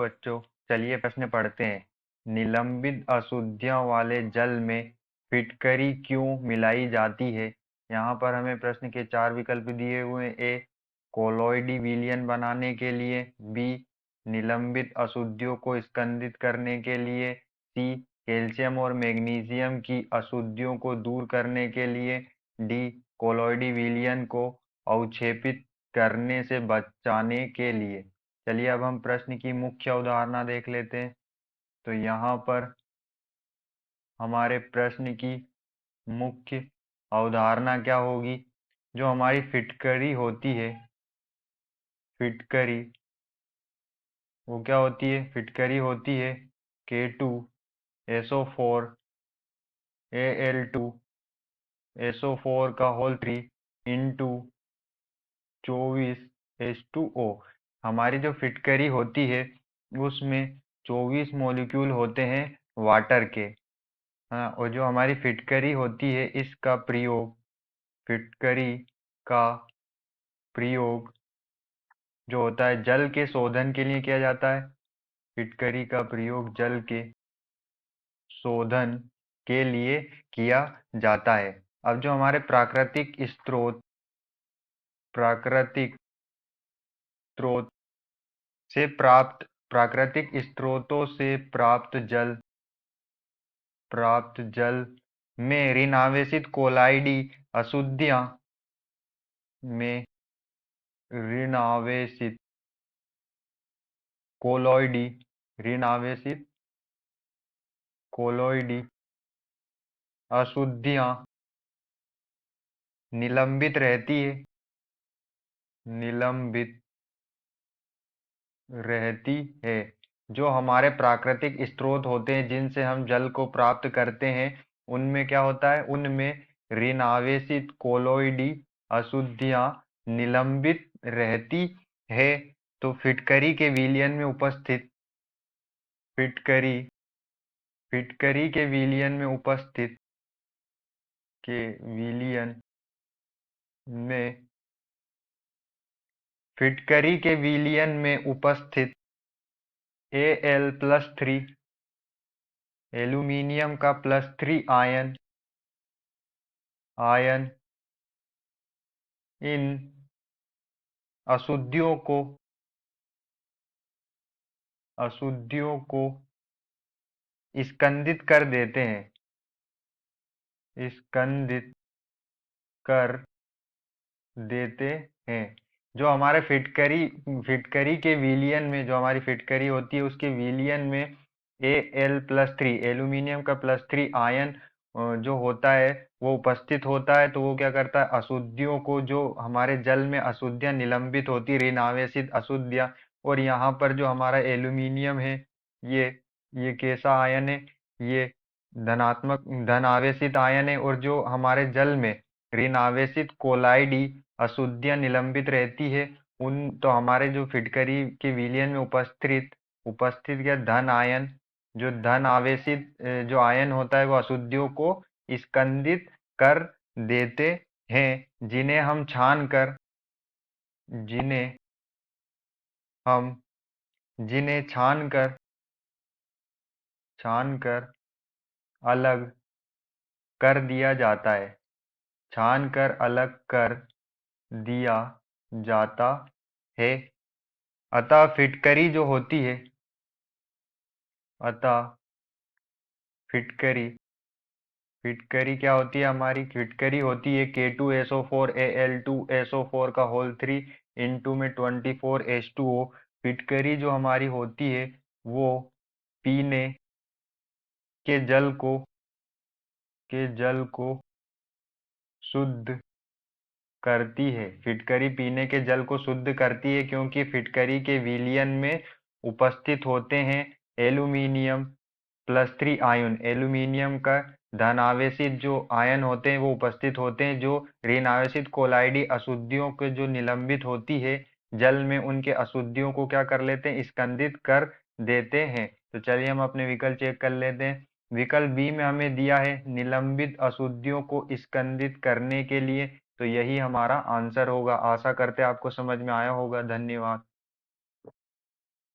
बच्चों, चलिए प्रश्न पढ़ते हैं। निलंबित अशुद्धियों वाले जल में फिटकरी क्यों मिलाई जाती है? यहाँ पर हमें प्रश्न के 4 विकल्प दिए हुए हैं। ए, कोलोइडी विलयन बनाने के लिए। बी, निलंबित अशुद्धियों को स्कंदित करने के लिए। सी, कैल्शियम और मैग्नीशियम की अशुद्धियों को दूर करने के लिए। डी, कोलोइडी विलयन को अवक्षेपित करने से बचाने के लिए। चलिए अब हम प्रश्न की मुख्य अवधारणा देख लेते हैं। तो यहाँ पर हमारे प्रश्न की मुख्य अवधारणा क्या होगी? जो हमारी फिटकरी होती है, फिटकरी वो क्या होती है? फिटकरी होती है K2SO4 Al2SO4 का होल 3 इंटू 24H2O। हमारी जो फिटकरी होती है उसमें 24 मॉलिक्यूल होते हैं वाटर के। हाँ, और जो हमारी फिटकरी होती है इसका प्रयोग, फिटकरी का प्रयोग जो होता है जल के शोधन के लिए किया जाता है। फिटकरी का प्रयोग जल के शोधन के लिए किया जाता है। अब जो हमारे प्राकृतिक स्रोत से प्राप्त प्राकृतिक स्रोतों से प्राप्त जल में ऋण आवेशित कोलाइडी अशुद्धियां में ऋण आवेशित कोलोइडी ऋण आवेशित कोलोइडी अशुद्धियां निलंबित रहती है, निलंबित रहती है। जो हमारे प्राकृतिक स्रोत होते हैं जिनसे हम जल को प्राप्त करते हैं, उनमें क्या होता है? उनमें ऋण आवेशित कोलोइडी अशुद्धियां निलंबित रहती है। तो फिटकरी के विलयन में उपस्थित फिटकरी फिटकरी के विलयन में उपस्थित के विलयन में फिटकरी के विलयन में उपस्थित Al+3 एल्यूमिनियम का +3 आयन इन अशुद्धियों को स्कंदित कर देते हैं, स्कंदित कर देते हैं। जो हमारे फिटकरी के विलयन में, जो हमारी फिटकरी होती है उसके विलयन में Al+3 एल्यूमिनियम का +3 आयन जो होता है वो उपस्थित होता है। तो वो क्या करता है? अशुद्धियों को, जो हमारे जल में अशुद्धियां निलंबित होती, ऋण आवेशित अशुद्धियां, और यहाँ पर जो हमारा एल्यूमिनियम है, ये ये कैसा आयन है? ये धन आवेशित आयन है। और जो हमारे जल में ऋण आवेशित कोलाइडी अशुद्धियां निलंबित रहती है, उन तो हमारे जो फिटकरी के विलयन में उपस्थित या धन आयन, जो धन आवेशित जो आयन होता है वो अशुद्धियों को स्कंदित कर देते हैं, जिन्हें हम जिन्हें छानकर अलग कर दिया जाता है, छानकर अलग कर दिया जाता है। अतः फिटकरी जो होती है, अतः फिटकरी फिटकरी क्या होती है? हमारी फिटकरी होती है K2SO4 Al2SO4 का होल 3 इंटू में 24H2O। फिटकरी जो हमारी होती है वो पीने के जल को शुद्ध करती है। फिटकरी पीने के जल को शुद्ध करती है क्योंकि फिटकरी के विलयन में उपस्थित होते हैं एल्यूमिनियम+3 आयन। एल्यूमिनियम का धन आवेशित जो आयन होते हैं वो उपस्थित होते हैं, जो ऋण आवेशित कोलाइडी अशुद्धियों के जो निलंबित होती है जल में, उनके अशुद्धियों को क्या कर लेते हैं? स्कंदित कर देते हैं। तो चलिए हम अपने विकल्प चेक कर लेते हैं। विकल्प बी में हमें दिया है निलंबित अशुद्धियों को स्कंदित करने के लिए। तो यही हमारा आंसर होगा। आशा करते हैं आपको समझ में आया होगा। धन्यवाद।